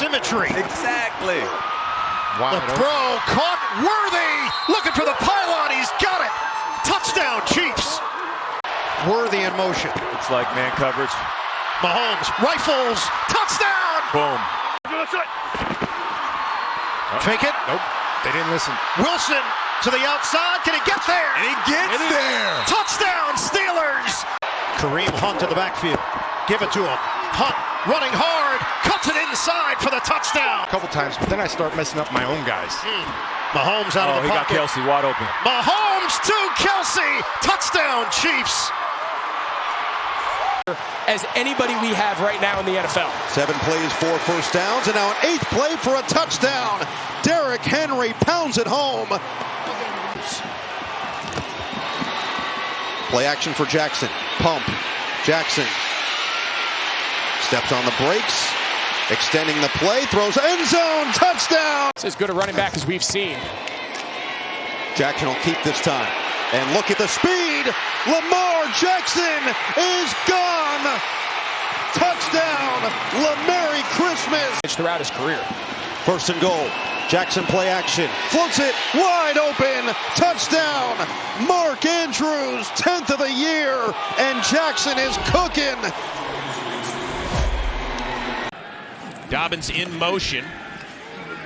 symmetry. Exactly. The throw caught. Worthy looking for the pylon. He's got it. Touchdown, Chiefs. Worthy in motion. It's like man coverage. Mahomes rifles. Touchdown. Boom. Fake it. Nope. They didn't listen. Wilson to the outside. Can he get there? And he gets there. Touchdown, Steelers. Kareem Hunt to the backfield. Give it to him. Hunt running hard. Cuts it inside for the touchdown. A couple times, but then I start messing up my own guys. Mahomes out of the pocket. He got Kelsey wide open. Mahomes to Kelsey. Touchdown, Chiefs. As anybody we have right now in the NFL. 7 plays, 4 first downs, and now an 8th play for a touchdown. Derrick Henry pounds it home. Play action for Jackson. Pump. Jackson steps on the brakes, extending the play, throws end zone, touchdown. It's as good a running back as we've seen. Jackson will keep this time. And look at the speed. Lamar Jackson is gone. Touchdown. Merry Christmas. Throughout his career. 1st and goal. Jackson play action. Floats it wide open. Touchdown. Mark Andrews, 10th of the year. And Jackson is cooking. Dobbins in motion.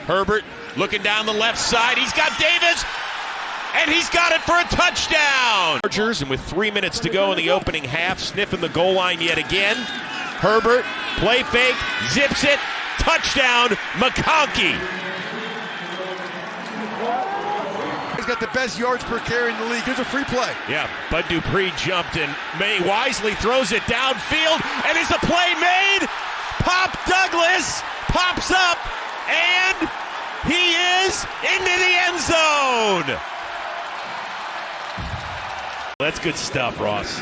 Herbert looking down the left side. He's got Davis. And he's got it for a touchdown. Chargers, and with 3 minutes to go in the opening half, sniffing the goal line yet again. Herbert, play fake, zips it, touchdown, McConkey. He's got the best yards per carry in the league. Here's a free play. Yeah, Bud Dupree jumped and May wisely throws it downfield. And is a play made? Pop Douglas pops up, and he is into the end zone. That's good stuff, Ross.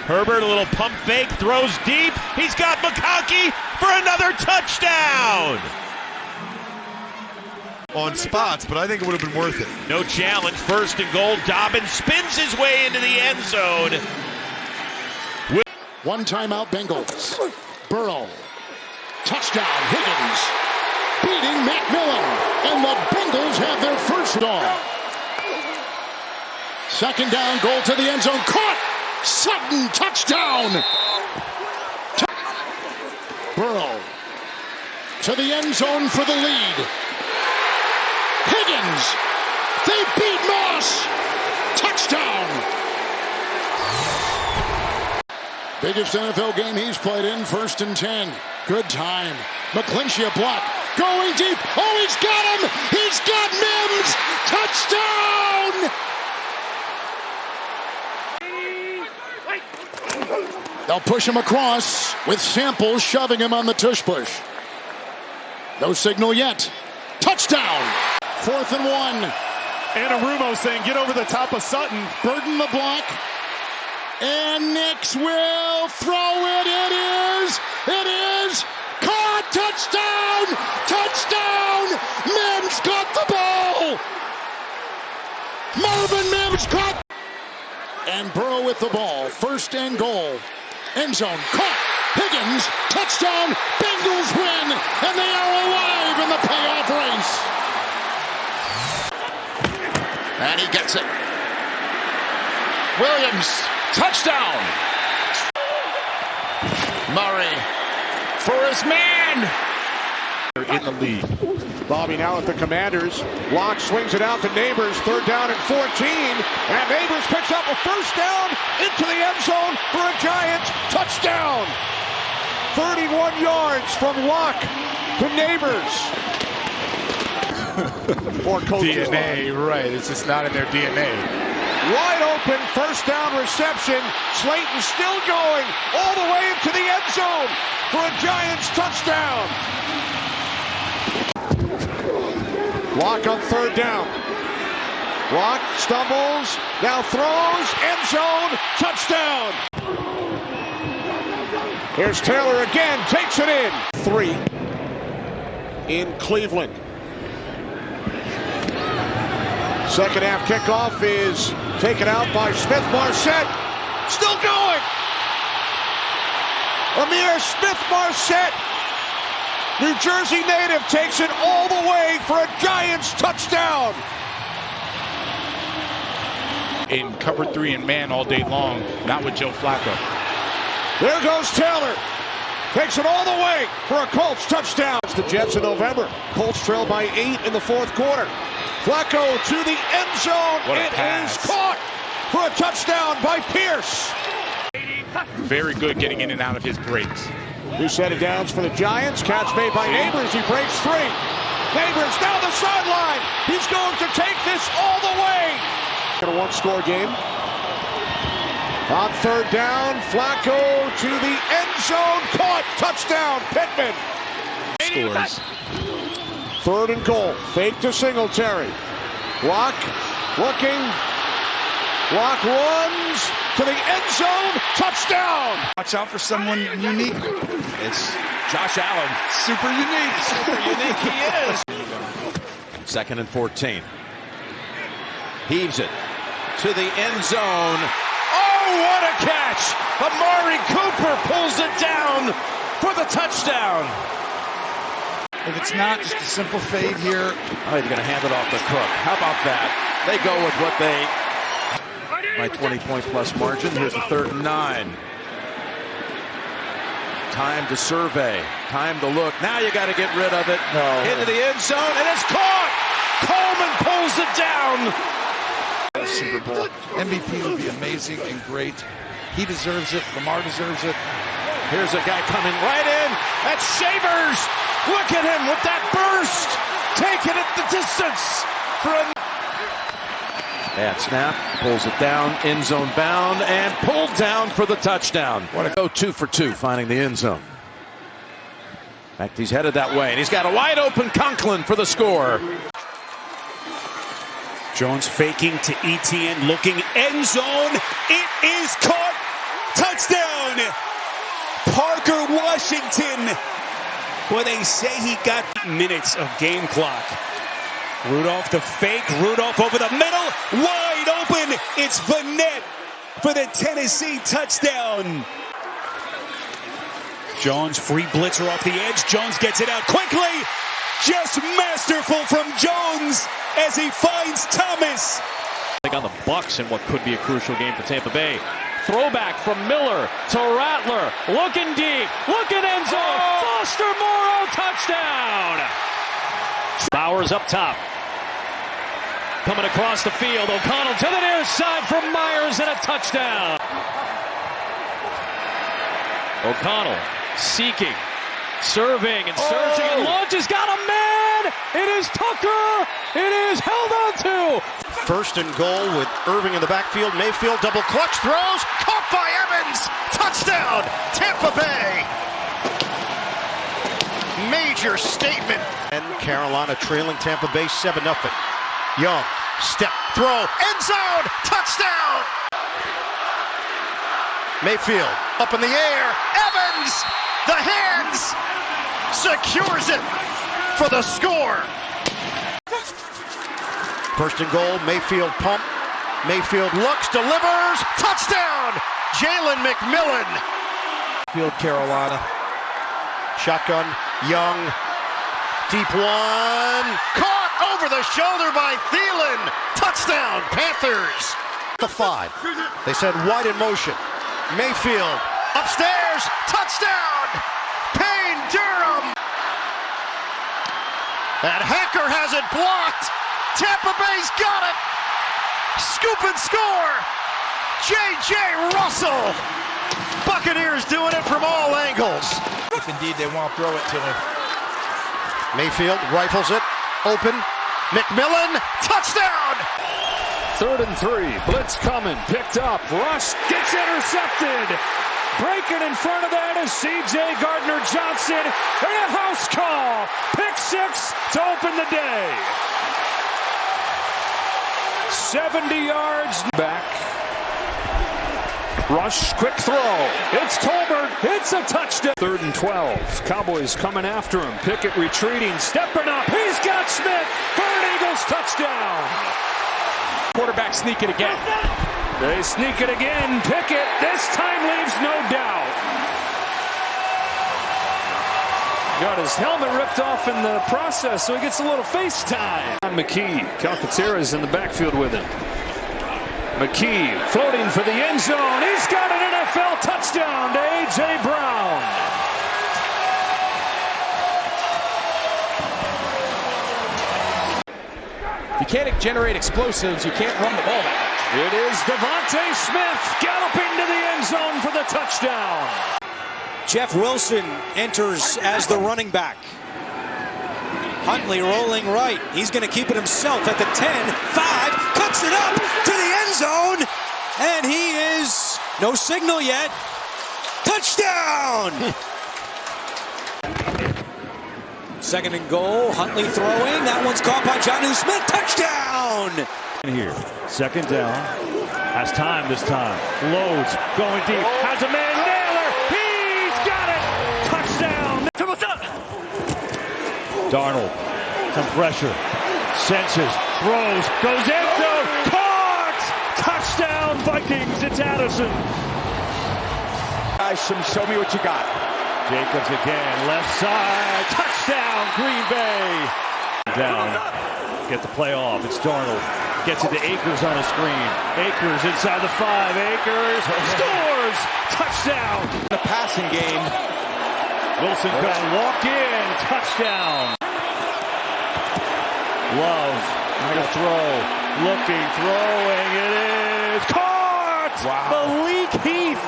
Herbert, a little pump fake, throws deep. He's got McConkey for another touchdown. On spots, but I think it would have been worth it. No challenge, 1st and goal. Dobbins spins his way into the end zone. One timeout, Bengals. Burrow. Touchdown, Higgins. Beating McMillan. And the Bengals have their first down. 2nd down, goal to the end zone. Caught! Sutton, touchdown! Burrow to the end zone for the lead. Higgins! They beat Moss! Touchdown! Biggest NFL game he's played in, 1st and 10. Good time. McClinchy a block. Going deep. Oh, he's got him! He's got Mims! Touchdown! They'll push him across with Sample shoving him on the tush push. No signal yet. Touchdown! 4th and 1. Anarumo saying get over the top of Sutton. Burden the block. And Nix will throw it. It is caught. Touchdown! Touchdown! Mims got the ball! Marvin Mims caught. And Burrow with the ball. 1st and goal. End zone caught. Higgins, touchdown. Bengals win, and they are alive in the playoff race. And he gets it. Williams, touchdown. Murray for his man. In the lead. Bobby now at the Commanders. Locke swings it out to Neighbors. 3rd down and 14. And Neighbors picks up a 1st down into the end zone for a Giants touchdown. 31 yards from Locke to Neighbors. Or DNA, right. It's just not in their DNA. Wide open 1st down reception. Slayton still going all the way into the end zone for a Giants touchdown. Locke on 3rd down. Locke stumbles, now throws, end zone, touchdown. Here's Taylor again, takes it in. 3 in Cleveland. 2nd half kickoff is taken out by Smith-Marset. Still going. Amir Smith-Marset New Jersey native takes it all the way for a Giants touchdown. In cover 3 and man all day long, not with Joe Flacco. There goes Taylor. Takes it all the way for a Colts touchdown. It's the Jets in November. Colts trail by 8 in the fourth quarter. Flacco to the end zone. It is caught for a touchdown by Pierce. Very good getting in and out of his breaks. 2 set of downs for the Giants. Catch made by Neighbors. He breaks 3. Neighbors down the sideline. He's going to take this all the way. In a one-score game. On third down, Flacco to the end zone. Caught. Touchdown, Pittman. Scores. Third and goal. Fake to Singletary. Rock looking. Rock runs to the end zone. Touchdown. Watch out for someone unique. It's Josh Allen. Super unique. Super unique he is. 2nd and 14. Heaves it to the end zone. Oh, what a catch! Amari Cooper pulls it down for the touchdown. If it's not just a simple fade here. Oh, he's going to hand it off to Cook. How about that? They go with what they... My 20-point plus margin. Here's the 3rd and 9. Time to survey. Time to look. Now you got to get rid of it. Into the end zone, and it's caught! Coleman pulls it down! Super Bowl. MVP would be amazing and great. He deserves it. Lamar deserves it. Here's a guy coming right in. That's Shavers. Look at him with that burst. Taking it the distance. And snap. Pulls it down. End zone bound. And pulled down for the touchdown. What a go 2 for 2 finding the end zone. In fact, he's headed that way. And he's got a wide open Conklin for the score. Jones faking to Etienne, looking end zone. It is caught. Touchdown. Parker Washington. Well, they say he got minutes of game clock. Rudolph the fake. Rudolph over the middle. Wide open. It's Vanette for the Tennessee touchdown. Jones free blitzer off the edge. Jones gets it out quickly. Just masterful from Jones as he finds Thomas. On the Bucs in what could be a crucial game for Tampa Bay. Throwback from Miller to Rattler. Looking deep. Looking end zone. Foster Moreau touchdown. Bowers up top. Coming across the field. O'Connell to the near side from Myers and a touchdown. O'Connell seeking. Serving and searching and launches. Got a man. It is Tucker. It is held on to. 1st and goal with Irving in the backfield. Mayfield double clutch throws. Caught by Evans. Touchdown. Tampa Bay. Major statement. And Carolina trailing Tampa Bay 7-0. Young. Step. Throw. End zone. Touchdown. Mayfield up in the air. Evans. The hands. Secures it for the score. 1st and goal, Mayfield pump. Mayfield looks, delivers, touchdown! Jalen McMillan. Field Carolina. Shotgun, Young. Deep one. Caught over the shoulder by Thielen. Touchdown, Panthers. The 5. They said wide in motion. Mayfield upstairs. Touchdown! Payne Durham. And Hacker has it blocked. Tampa Bay's got it. Scoop and score. J.J. Russell. Buccaneers doing it from all angles. If indeed they won't throw it to him. Mayfield rifles it. Open. McMillan. Touchdown. 3rd and 3. Blitz coming. Picked up. Rush gets intercepted. Breaking in front of that is C.J. Gardner-Johnson. And a house call. Pick 6 to open the day. 70 yards back. Rush, quick throw. It's Tolbert. It's a touchdown. 3rd and 12. Cowboys coming after him. Pickett retreating, stepping up. He's got Smith for an Eagles touchdown. Quarterback sneak it again. They sneak it again. Pickett this time leaves no doubt. Got his helmet ripped off in the process, so he gets a little face time. McKee, Calcaterra's in the backfield with him. McKee floating for the end zone. He's got an NFL touchdown to A.J. Brown. If you can't generate explosives, you can't run the ball that much. It is Devontae Smith galloping to the end zone for the touchdown. Jeff Wilson enters as the running back. Huntley rolling right. He's going to keep it himself at the 10, 5, cuts it up to the end zone, and he is no signal yet. Touchdown! Second and goal. Huntley throwing. That one's caught by Jonnu Smith. Touchdown! Here, second down. Has time this time. Loads going deep. Has a man. Naylor. He's got it. Touchdown. What's up? Darnold. Some pressure. Senses. Throws. Goes end zone. Caught. Touchdown Vikings. It's Addison. Guys, show me what you got. Jacobs again. Left side. Touchdown Green Bay. Down. Get the play off. It's Darnold. Gets it to Akers on a screen. Akers inside the 5. Akers scores. Touchdown. The passing game. Wilson going to walk in. Touchdown. Love to throw. Looking. Throwing. It is caught. Wow. Malik Heath.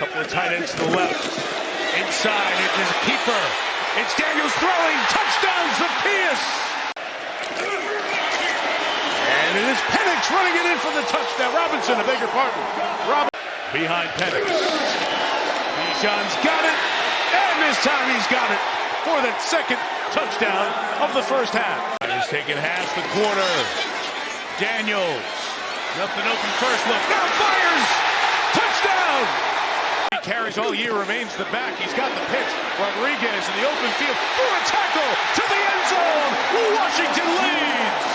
Couple of tight ends to the left. Inside. It is a keeper. It's Daniels throwing. Touchdown Zacchaeus. And it is Penix running it in for the touchdown. Robinson, a bigger partner. Behind Penix. Bijan's got it. And this time he's got it for that second touchdown of the first half. He's taking half the quarter. Daniels. Nothing open first look. Now fires. Touchdown. He carries all year, remains the back. He's got the pitch. Rodriguez in the open field for a tackle to the end zone. Washington leads.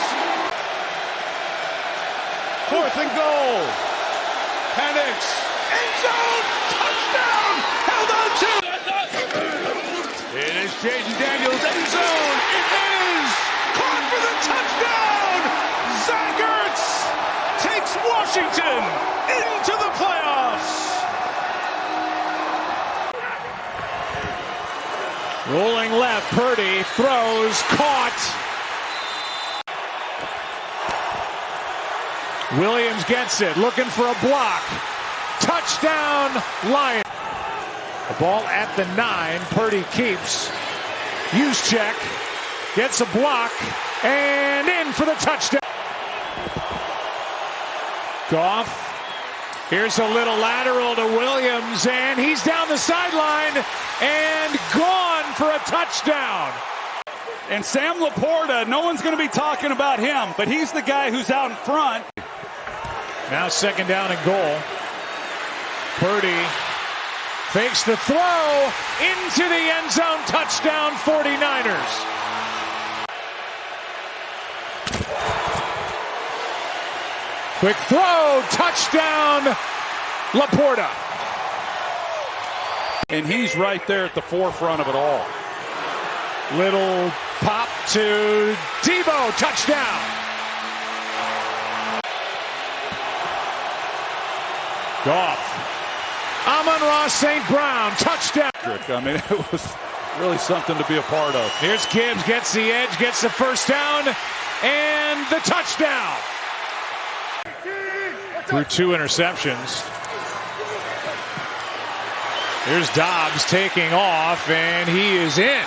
Fourth and goal. Penix. End zone. Touchdown. Held on to. It is Jaden Daniels. End zone. It is. Caught for the touchdown. Zach Ertz takes Washington into the playoffs. Rolling left. Purdy throws. Caught. Williams gets it, looking for a block. Touchdown, Lions. The ball at the 9. Purdy keeps. Juszczyk gets a block and in for the touchdown. Goff. Here's a little lateral to Williams, and he's down the sideline and gone for a touchdown. And Sam Laporta, no one's going to be talking about him, but he's the guy who's out in front. Now second down and goal. Purdy fakes the throw into the end zone. Touchdown 49ers. Quick throw. Touchdown Laporta. And he's right there at the forefront of it all. Little pop to Debo. Touchdown. Goff. Amon-Ra St. Brown. Touchdown. I mean, it was really something to be a part of. Here's Gibbs. Gets the edge. Gets the first down. And the touchdown. Through 2 interceptions. Here's Dobbs taking off. And he is in.